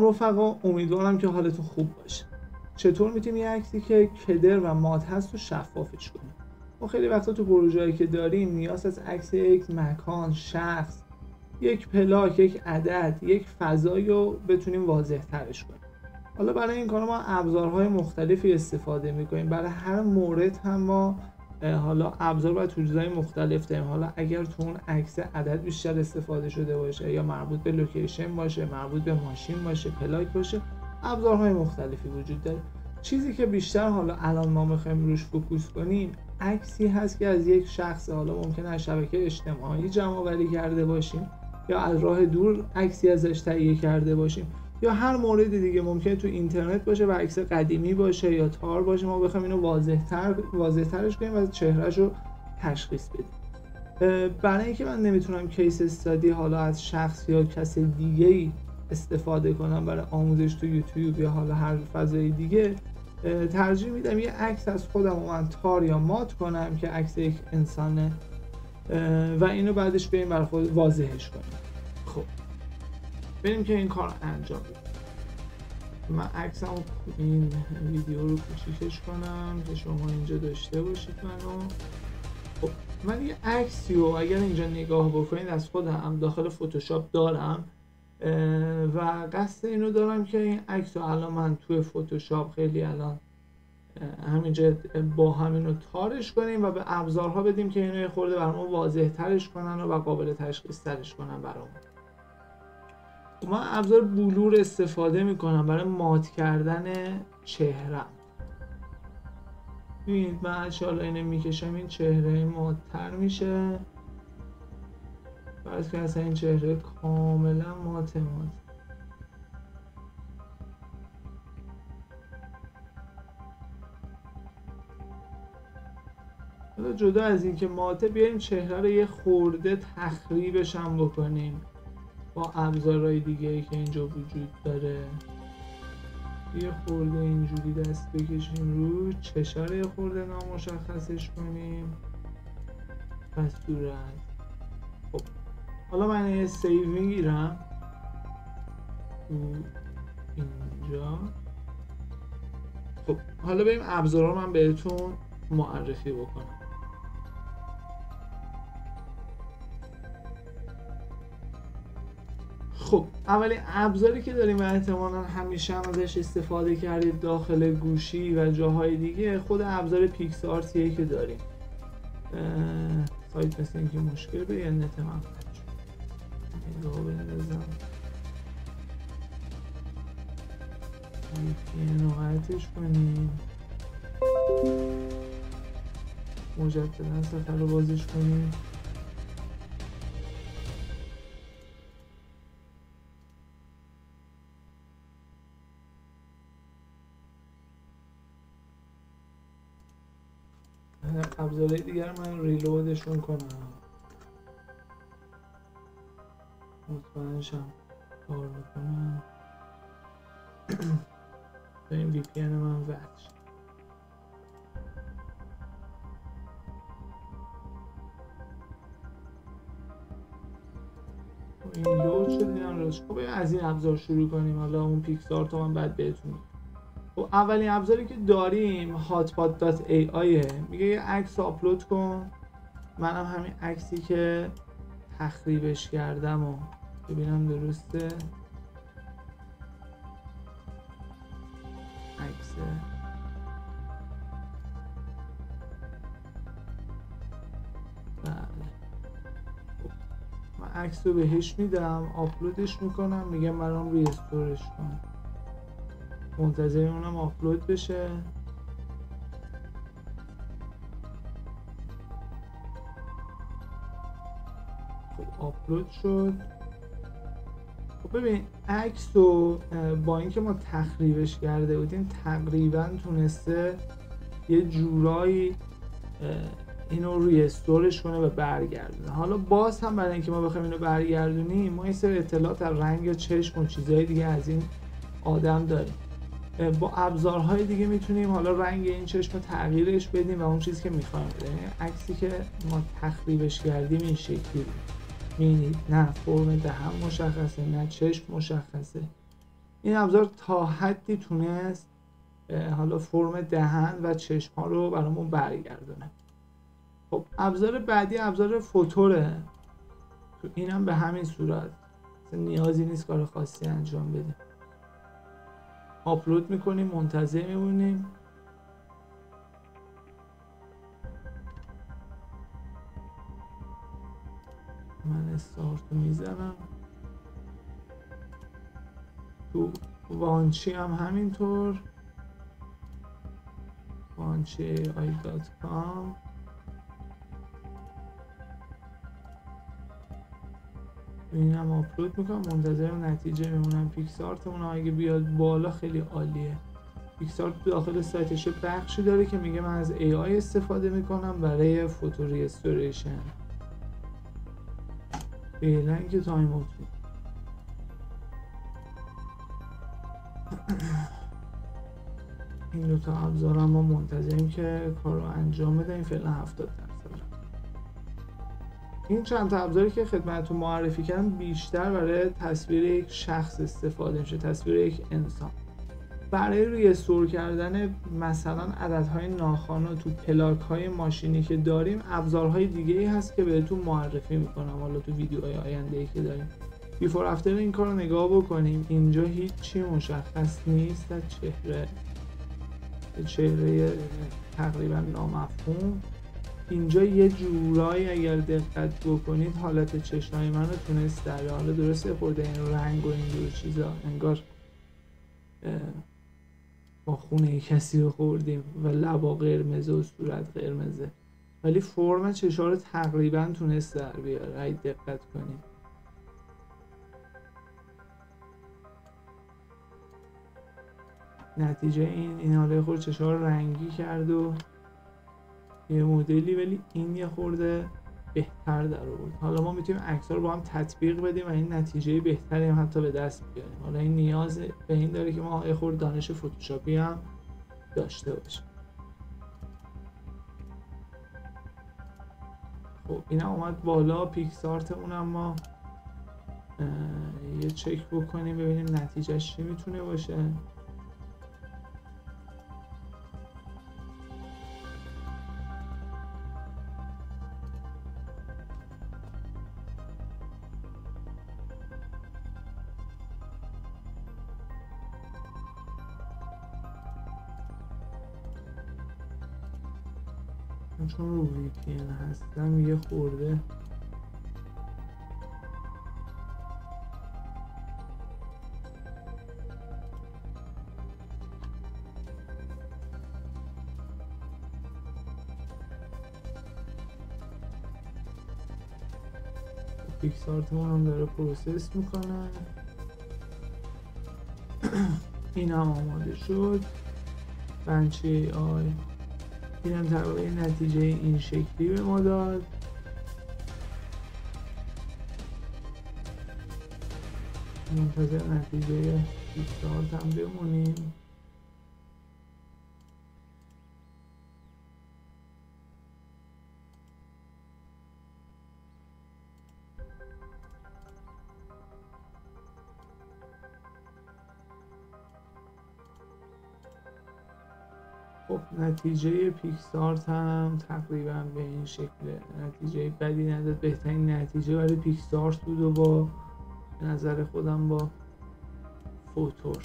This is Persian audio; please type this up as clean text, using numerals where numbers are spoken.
رفقا امیدوارم که حالتون خوب باشه. چطور میتونیم یه عکسی که کدر و مات هست رو شفافش کنیم؟ ما خیلی وقتا تو پروژه‌ای که داریم نیاز از عکس یک مکان، شخص، یک پلاک، یک عدد، یک فضایی رو بتونیم واضح ترش کنیم. حالا برای این کار ما ابزارهای مختلفی استفاده میکنیم. برای هر مورد هم ما حالا ابزار و توجیه‌های مختلف داریم. حالا اگر تو اون عکس عدد بیشتر استفاده شده باشه یا مربوط به لوکیشن باشه، مربوط به ماشین باشه، پلاک باشه، ابزارهای مختلفی وجود داره. چیزی که بیشتر حالا الان ما می‌خوایم روش فوکوس کنیم عکسی هست که از یک شخص، حالا ممکنه از شبکه اجتماعی جمع‌آوری کرده باشیم یا از راه دور عکسی ازش تهیه کرده باشیم یا هر مورد دیگه ممکنه تو اینترنت باشه و عکس قدیمی باشه یا تار باشه، ما بخوایم اینو واضح‌ترش کنیم و چهرهش رو تشخیص بدیم. برای اینکه من نمیتونم کیس استادی حالا از شخص یا کس دیگه‌ای استفاده کنم برای آموزش تو یوتیوب یا حالا هر فضای دیگه، ترجیح میدم یه عکس از خودم رو من تار یا مات کنم که عکس یک انسانه و اینو بعدش بریم برای خود واضحش کنیم. خب بریم که این کار انجام بدیم. من عکسم این ویدیو رو کوچیکش کنم که شما اینجا داشته باشید منو. خب من یه عکسی رو اگر اینجا نگاه بکنید از خودم داخل فتوشاپ دارم و قصد اینو دارم که این عکس رو الان من توی فتوشاپ خیلی الان همینجا با همینو تارش کنیم و به ابزارها بدیم که اینو یه خورده برامون واضح ترش کنن و قابل تشخیص ترش کنن برامون. من ابزار بلور استفاده میکنم برای مات کردن چهرم. ببینید من انشاءالله اینو میکشم این چهره مات‌تر میشه. فرض که اصلا این چهره کاملا مات. حالا جدا از این که ماته، بیایم چهره رو یه خورده تخریبش هم بکنیم با ابزارهای دیگه ای که اینجا وجود داره. یه خورده اینجوری دست بکشیم رو چشم رو، یه خورده نامشخصش کنیم و صورت. خب حالا من یه سیو میگیرم اینجا. خب حالا بریم ابزارها رو من بهتون معرفی بکنم. خب اولین ابزاری که داریم و احتمالاً همیشه هم ازش استفاده کردید داخل گوشی و جاهای دیگه، خود ابزار پیکس آرتیه که داریم. سایت مثل اینکه مشکل به یه نت من قطع شد. نگاه بندازم VPN رو قطعش کنیم، مجددا صفحه رو بازش کنیم. ابزارهای دیگر من ریلودشون کنم مطمئنشم کار میکنم. این VPN من وقت شد. این لود شد اینم راست. خب از این ابزار شروع کنیم. حالا اون پیکسارت رو من بعد بهتون میگم. خب اولین ابزاری که داریم hotpot.ai میگه یه عکس آپلود کن. منم همین عکسی که تخریبش کردم و ببینم درسته. عکسه بله. خب من عکس رو بهش میدم، آپلودش میکنم، میگم برام ریستورش کن. منتظر اونم آپلود بشه. خب آپلود شد. خب ببین عکس رو با اینکه ما تخریبش کرده بودیم تقریبا تونسته یه جورایی اینو ریستورش کنه و برگردونه. حالا باز هم برای اینکه ما بخوایم اینو برگردونیم ما این سری اطلاعات از رنگ یا چشم و چیزهای دیگه از این آدم داریم. با ابزارهای دیگه میتونیم حالا رنگ این چشم رو تغییرش بدیم و اون چیزی که میخوایم بدیم. عکسی که ما تخریبش کردیم این شکلی بود. می‌بینید نه فرم دهن مشخصه نه چشم مشخصه. این ابزار تا حدی تونست حالا فرم دهن و چشم ها رو برامون برگردونه. خب ابزار بعدی ابزار فوتوره. تو اینم به همین صورت نیازی نیست کار خاصی انجام بدیم. آپلود میکنیم، منتظر میمونیم. من استارت رو میزنم. تو وانچی هم همینطور، وانچی ai.com. اینم آپلود میکنم، منتظر نتیجه میمونم. پیکسارتمون اگه بیاد بالا خیلی عالیه. پیکسارت داخل سایتش بخشی داره که میگه من از AI استفاده میکنم برای فوتو ریستوریشن. فعلا که تایم اوت. این دوتا ابزار هم ما منتظریم که کار رو انجام بده. این فعلا 70%. این چند تا ابزاری که خدمتتون معرفی کردم بیشتر برای تصویر یک شخص استفاده میشه، تصویر یک انسان. برای ریستور کردن مثلا عددهای ناخوانا تو پلاک‌های ماشینی که داریم ابزارهای دیگه‌ای هست که بهتون معرفی میکنم حالا تو ویدیوهای آینده‌ای که داریم. بیفور افتر این کار رو نگاه بکنیم. اینجا هیچی مشخص نیست از چهره تقریبا نامفهوم. اینجا یه جورایی اگر دقت بکنید حالت چشمای من رو تونست در حال درسته خورده این رنگ و این جور چیزا انگار با خونه کسی رو خوردیم و لبا قرمزه و صورت قرمزه، ولی فرم چشا رو تقریبا تونست در بیاره اگه دقت کنید. نتیجه این حاله خورد چشا رو رنگی کرد و یه مدلی، ولی این یه خورده بهتر در آورد. حالا ما میتونیم عکس‌ها رو با هم تطبیق بدیم و این نتیجه بهتری هم حتی به دست بیاریم. حالا این نیاز به این داره که ما یه خورده دانش فتوشاپی هم داشته باشیم. خب این هم اومد بالا. پیکسارتمون هم ما یه چک بکنیم ببینیم نتیجهش چی میتونه باشه. چون رو VPN هستم یه خورده پیکسارتمون هم داره پروسس میکنه. این هم آماده شد. بنچی آی این هم تقریبا نتیجه این شکلی به ما داد. منتظر نتیجه پیکسارت هم بمونیم. خب نتیجه پیکسارت هم تقریبا به این شکله. نتیجه بدی نداد، بهترین نتیجه برای پیکسارت بود و با نظر خودم با فوتور